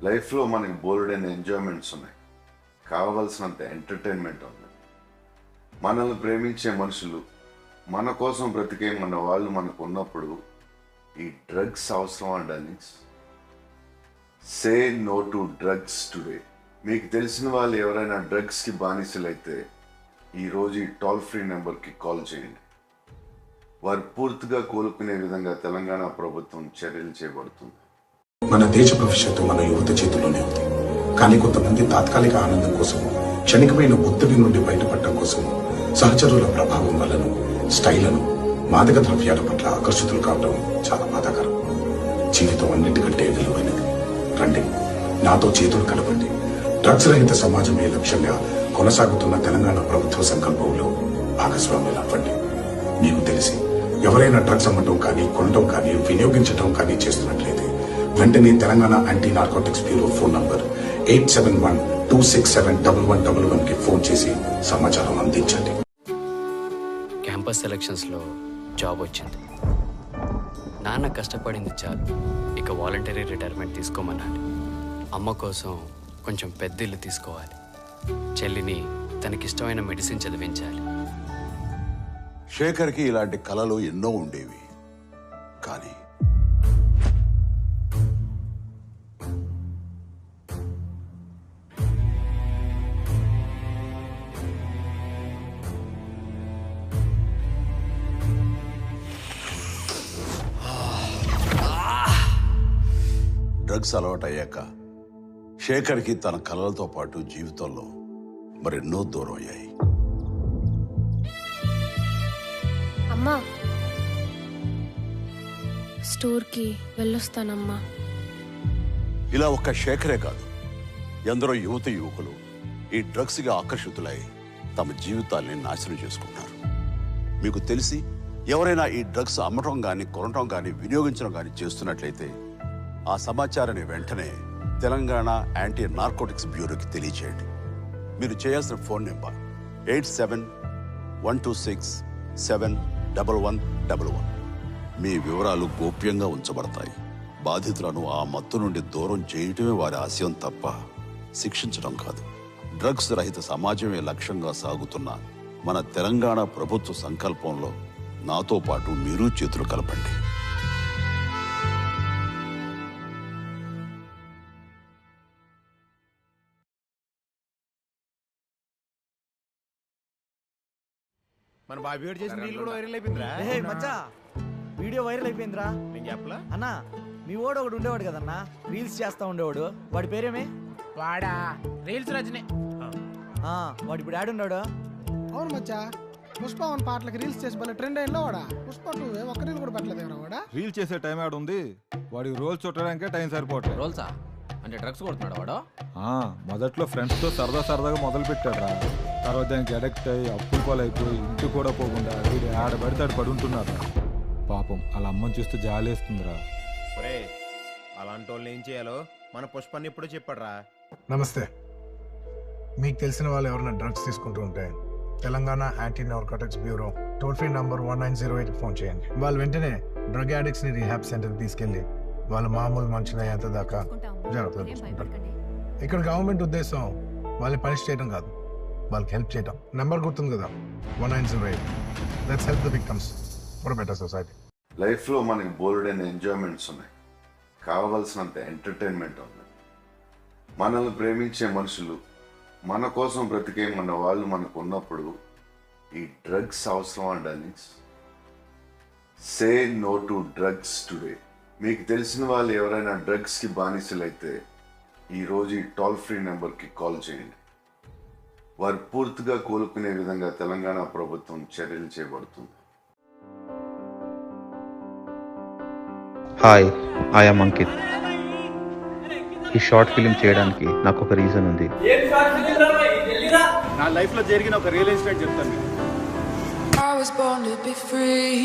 లైఫ్లో మనకి బోల్డైన ఎంజాయ్మెంట్స్ ఉన్నాయి, కావలసినంత ఎంటర్టైన్మెంట్ ఉంది. మనల్ని ప్రేమించే మనుషులు, మన కోసం బ్రతికే మన వాళ్ళు మనకు ఉన్నప్పుడు ఈ డ్రగ్స్ అవసరం darlings. Say no to drugs today. మీకు తెలిసిన వాళ్ళు ఎవరైనా డ్రగ్స్కి బానిసలైతే ఈరోజు ఈ టోల్ ఫ్రీ నెంబర్కి కాల్ చేయండి. వారు పూర్తిగా కోలుకునే విధంగా తెలంగాణ ప్రభుత్వం చర్యలు చేపడుతుంది. మన దేశ భవిష్యత్తు మన యువత చేతుల్లోనే ఉంది. కానీ కొంతమంది తాత్కాలిక ఆనందం కోసం, క్షణికమైన ఒత్తిడి నుండి బయటపడటం కోసం సహచరుల ప్రభావం వలన స్టైళ్లను, మాదక ద్రవ్యాల పట్ల ఆకర్షితులు కావడం చాలా బాధాకరం. జీవితం అన్నిటికంటే విలువైనది. రండి, నాతో చేతులు కలపండి. డ్రగ్స్ రహిత సమాజమే లక్ష్యంగా కొనసాగుతున్న తెలంగాణ ప్రభుత్వ సంకల్పంలో భాగస్వాములు అవ్వండి. మీకు తెలిసి ఎవరైనా డ్రగ్స్ అమ్మటం కానీ, కొనటం కానీ, వినియోగించడం కానీ చేస్తున్నట్లయితే వెంటనే Telangana anti narcotics bureau phone number 8712671111 కి ఫోన్ చేసి సమాచారం అందించండి. క్యాంపస్ సెలక్షన్స్లో జాబ్ వచ్చింది. నాన్న కష్టపడింది చాలు, ఇక వాలంటరీ రిటైర్మెంట్ తీసుకోమన్నాడు. అమ్మ కోసం కొంచెం పెద్ద ఇల్లు తీసుకోవాలి. చెల్లిని తనకిష్టమైన మెడిసిన్ చదివించాలి. శేఖర్కి ఇలాంటి కలలు ఎన్నో ఉండేవి. కానీ డ్రగ్స్ అలవాటు అయ్యాక శేఖర్కి తన కలలతో పాటు జీవితంలో మరెన్నో దూరం అయ్యాయి. అమ్మా, స్టోర్కి వెళ్ళొస్తానమ్మా. ఇలా ఒక్క శేఖరే కాదు, ఎందరో యువత యువకులు ఈ డ్రగ్స్గా ఆకర్షితులై తమ జీవితాల్ని నాశనం చేసుకుంటారు. మీకు తెలిసి ఎవరైనా ఈ డ్రగ్స్ అమ్మటం కానీ, కొనటం కానీ, వినియోగించడం కానీ చేస్తున్నట్లయితే ఆ సమాచారాన్ని వెంటనే తెలంగాణ యాంటీ నార్కోటిక్స్ బ్యూరోకి తెలియచేయండి. మీరు చేయాల్సిన ఫోన్ నెంబర్ 8712671111. మీ వివరాలు గోప్యంగా ఉంచబడతాయి. బాధితులను ఆ మత్తు నుండి దూరం చేయటమే వారి ఆశయం తప్ప శిక్షించడం కాదు. డ్రగ్స్ రహిత సమాజమే లక్ష్యంగా సాగుతున్న మన తెలంగాణ ప్రభుత్వ సంకల్పంలో నాతో పాటు మీరు చేతులు కలపండి. మన బాబీ వీడియో చేసిన రీల్ కూడా వైరల్ అయిపోయిందిరా. మచ్చా, వీడియో వైరల్ అయిపోయిందిరా. నేను చెప్పలా అన్నా, మీ వాడు ఒకడు ఉండేవాడు కదన్నా, రీల్స్ చేస్తా ఉండేవాడు. వాడి పేరేమే? వాడా రీల్స్ రజనీ. వాడు ఇప్పుడు ఆడున్నాడు. అవును మచ్చా, పుష్ప 1 పాటలకి రీల్స్ చేసి భలే ట్రెండ్ అయినా వాడా. పుష్ప 2 ఒక్క రీల్ కూడా పెట్టలేదు వాడా. రీల్ చేసే టైం ఆడు ఉంది, వాడికి రోల్స్ చుట్టడానికే టైం సరిపోవట్లేదు. రోల్సా అంటే డ్రగ్స్ కొడుతున్నాడు వాడు. మొదట్లో ఫ్రెండ్స్తో సరదాగా మొదలు పెట్టాడు. తర్వాత దానికి అడిక్ట్ అయ్యి అప్పులు పాలైపోయి ఇంటి కూడా పోకుండా వీడు ఆడబడితే ఆడు పడుంటున్నారు. పాపం వాళ్ళ అమ్మని చూస్తే జాలేస్తుందిరా. ఒరే, అలాంటి వాళ్ళు ఏం చేయాలో మన పుష్పాన్ని ఇప్పుడు చెప్పాడురా. నమస్తే. మీకు తెలిసిన వాళ్ళు ఎవరైనా డ్రగ్స్ తీసుకుంటూ ఉంటే Telangana anti narcotics bureau toll free number 1908 phone చేయండి. వాళ్ళు వెంటనే డ్రగ్ యాడిక్ట్స్ ని రీహాబ్ సెంటర్కి తీసుకెళ్లి వాళ్ళు మామూలు మనుషులు అయ్యేంత దాకా జాగ్రత్తలు తీసుకుంటారు. ఇక్కడ గవర్నమెంట్ ఉద్దేశం వాళ్ళని పనిష్ చేయడం కాదు, వాళ్ళకి హెల్ప్ చేయడం. నెంబర్ గుర్తుంది కదా, 1908. Let's help the victims for a better society. లైఫ్లో మనకి బోల్డైన ఎంజాయ్మెంట్స్ ఉన్నాయి, కావలసినంత ఎంటర్టైన్మెంట్ ఉంది. మనల్ని ప్రేమించే మనుషులు, మన కోసం బ్రతికే మన వాళ్ళు మనకు ఉన్నప్పుడు ఈ డ్రగ్స్ అవసరం darlings. Say no to drugs today. మీకు తెలిసిన వాళ్ళు ఎవరైనా డ్రగ్స్కి బానిసలైతే ఈరోజు ఈ టోల్ ఫ్రీ నెంబర్కి కాల్ చేయండి. వారు పూర్తిగా కోలుకునే విధంగా తెలంగాణ ప్రభుత్వం చర్యలు చేపడుతుంది. Hi, I am Ankit. ఈ షార్ట్ ఫిల్మ్ చేయడానికి నాకు ఒక రీజన్ ఉంది. నా లైఫ్లో జరిగిన ఒక రియల్ ఇన్సిడెంట్ చెప్తాను. I was born to be free.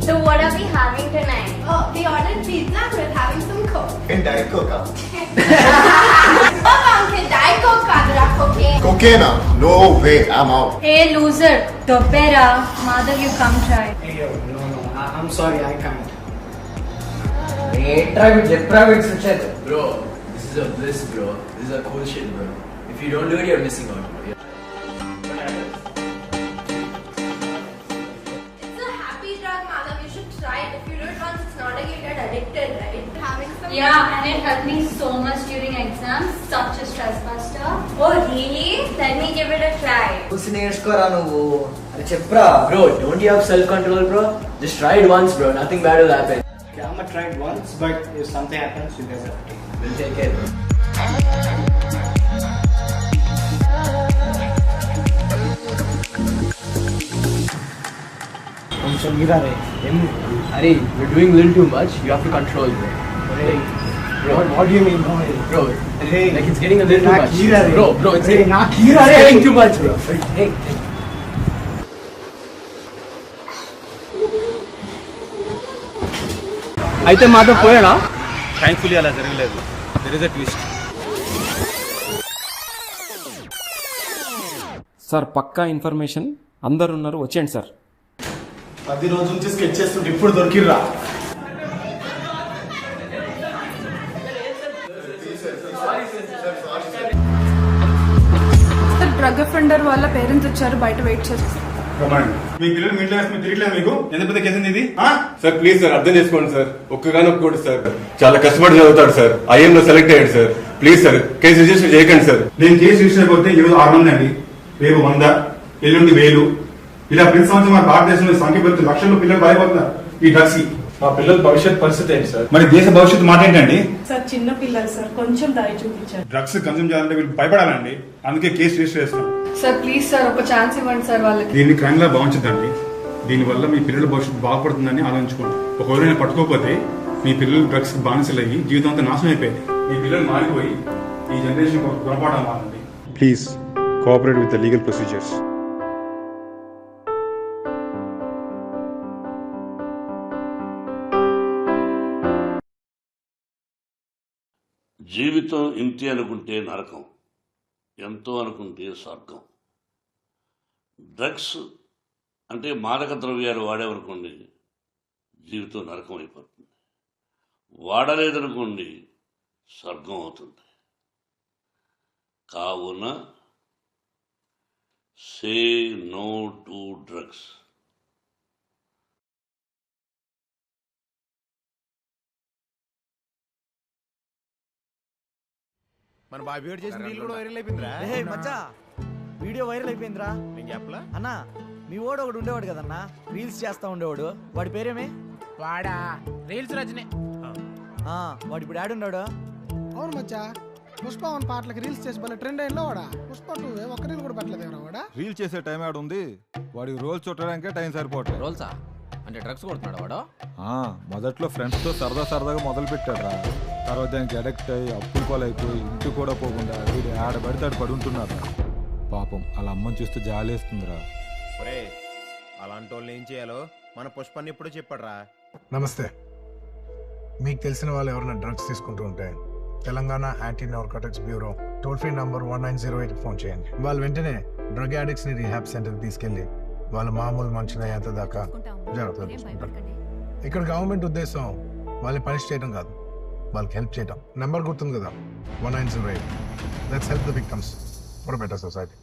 So what are we having tonight? Oh, we ordered pizza. We're having some Coke. Diet Coke. Oh, Uncle, Diet Coke, okay? okay now. No way, I'm out. Hey loser, Dobbera, Madhav, you come try. Hey, no, I'm sorry, I can't. Hey, try it, switch. Bro, this is a bliss, bro. This is a cool shit, bro. If you don't do it, you're missing out, bro. It's a happy drug, Madhav. You should try it. If you do it once, it's not like you get addicted, right? Having some. Yeah, and it helped me so much during exams. Such a stress buster. Oh, really? Let me give it a try. చూసి నేర్చుకోరా నువ్వు అది చెప్పరా. Bro, don't you have self-control, bro? Just try it once, bro. Nothing bad will happen. Okay, I'm gonna try it once, but if something happens, you guys have to take it. We'll take care, bro. కొంచెం మీరా రే. Harry, you're doing a little too much. You have to control, bro. What do you mean? Bro, Hey, like it's getting a little too నాకు much. కీరా రే. Bro, it's Hey, getting, నాకు కీరా it's ray. getting too much, bro. Hey. అయితే మాతో పోయాడా? Thankfully అలా జరగలేదు. There is a twist. Sir పక్కా information అందరు ఉన్నారు, వచ్చేయండి సార్. 10 రోజుల నుంచి స్కెచ్ చేస్తుంటే ఇప్పుడు దొరికిర్రా. డ్రగ్ అఫెండర్ వాళ్ళ పేరెంట్స్ వచ్చారు, బయట వెయిట్ చేస్తారు. మీ పిల్లలు మీ ఇంట్లో వేసుకుని తిరిగిలే మీకు ఎంత పెద్ద కేసు ఇది? సార్ ప్లీజ్ సార్ అర్థం చేసుకోండి సార్. ఒక్కగానొక్కడు సార్, చాలా కష్టపడి చదువుతాడు సార్. ఐఎం లో సెలెక్ట్ అయ్యాడు sir. Please sir case register చేయకండి సార్. నేను కేసు రిజిస్టర్ అయిపోతే ఈరోజు 6 మంది అండి, రేపు 100, ఎల్లుండి 1000. ఇలా ప్రతి సంవత్సరం మన భారతదేశంలో సంఖ్య పెరుగుతుంది. లక్షల్లో పిల్లలు భయపడుతున్నారు ఈ డ్రగ్స్ కి. మా పిల్లల భవిష్యత్ పరిస్థితి ఏంటి సార్? మరి దేశ భవిష్యత్తు మాట ఏంటండి? సార్ చిన్న పిల్లలు సార్, కొంచెం దయ చూపించారు. డ్రగ్స్ కన్సూమ్ చేయాలంటే వీళ్ళు భయపడాలండి, అందుకే కేసు రిజిస్టర్ చేస్తున్నాం. సార్ ప్లీజ్ సార్ ఒక ఛాన్స్ ఇవ్వండి సార్ వాళ్ళకి. దీన్ని క్రైమ్ లా భావించదండి. దీనివల్ల మీ పిల్లల భవిష్యత్తు బాగుపడుతుందని ఆలోచించుకోండి. ఒకవేళ పట్టుకోకపోతే మీ పిల్లలు డ్రగ్స్ బానిసలయ్యి జీవితం అంతా నాశనం అయిపోయింది. మీ పిల్లలు మారిపోయి ఈ జనరేషన్ గుణపాఠం మారండి. Please cooperate with the legal procedures. జీవితం ఇంతే అనుకుంటే నరకం, ఎంతో అనుకుంటే స్వర్గం. డ్రగ్స్ అంటే మాదక ద్రవ్యాలు వాడేవనుకోండి జీవితం నరకం అయిపోతుంది, వాడలేదనుకోండి స్వర్గం అవుతుంది. కావున సే నో టు డ్రగ్స్. మన బాబీ గారు చేసిన రీల్ కూడా వైరల్ అయిపోయిందిరా. మచ్చా వీడియో వైరల్ అయిపోయిందిరా. నేను చెప్పలా అన్నా మీ వాడు ఒకడు ఉండేవాడు కదన్నా, రీల్స్ చేస్తా ఉండేవాడు. వాడి పేరేమే? వాడా రీల్స్ రజనీ. వాడు ఇప్పుడు ఆడున్నాడు. అవును మచ్చా, పుష్ప 1 పాటలకి రీల్స్ చేసి భలే ట్రెండ్ అయిందో వాడా. పుష్ప 2 ఒక్క రీల్ కూడా పెట్టలేదు వాడా. రీల్ చేసే టైం ఆడు ఉంది, వాడికి రోల్ చుట్టడానికే టైం సరిపోవట్లేదు. రోల్సా అంటే డ్రగ్స్ కొడుతున్నాడు వాడు? మొదట్లో ఫ్రెండ్స్ తో సరదాగా మొదలు పెట్టాడు. తర్వాత దానికి అడిక్ట్ అయ్యి అప్పులు పాలైపోయి ఇంటి కూడా పోకుండా వీడు ఆడబడితే పడుంటున్నారు. పాపం అలా అమ్మని చూస్తే జాలేస్తుందిరా. ఒరే అలాంటి వాళ్ళు ఏం చేయాలో మన పుష్పాన్ని ఎప్పుడో చెప్పాడురా. నమస్తే. మీకు తెలిసిన వాళ్ళు ఎవరైనా డ్రగ్స్ తీసుకుంటూ ఉంటే Telangana anti narcotics bureau toll free number 1908 phone చేయండి. వాళ్ళు వెంటనే డ్రగ్ యాడిక్ట్స్ ని రీహాబ్ సెంటర్ తీసుకెళ్లి వాళ్ళ మామూలు మనుషులు అయ్యేంత దాకా జాగ్రత్తలు తీసుకుంటారు. ఇక్కడ గవర్నమెంట్ ఉద్దేశం వాళ్ళని పనిష్ చేయడం కాదు, వాళ్ళకి హెల్ప్ చేయడం. నెంబర్ గుర్తుంది కదా, 1908. Let's help the victims for better society.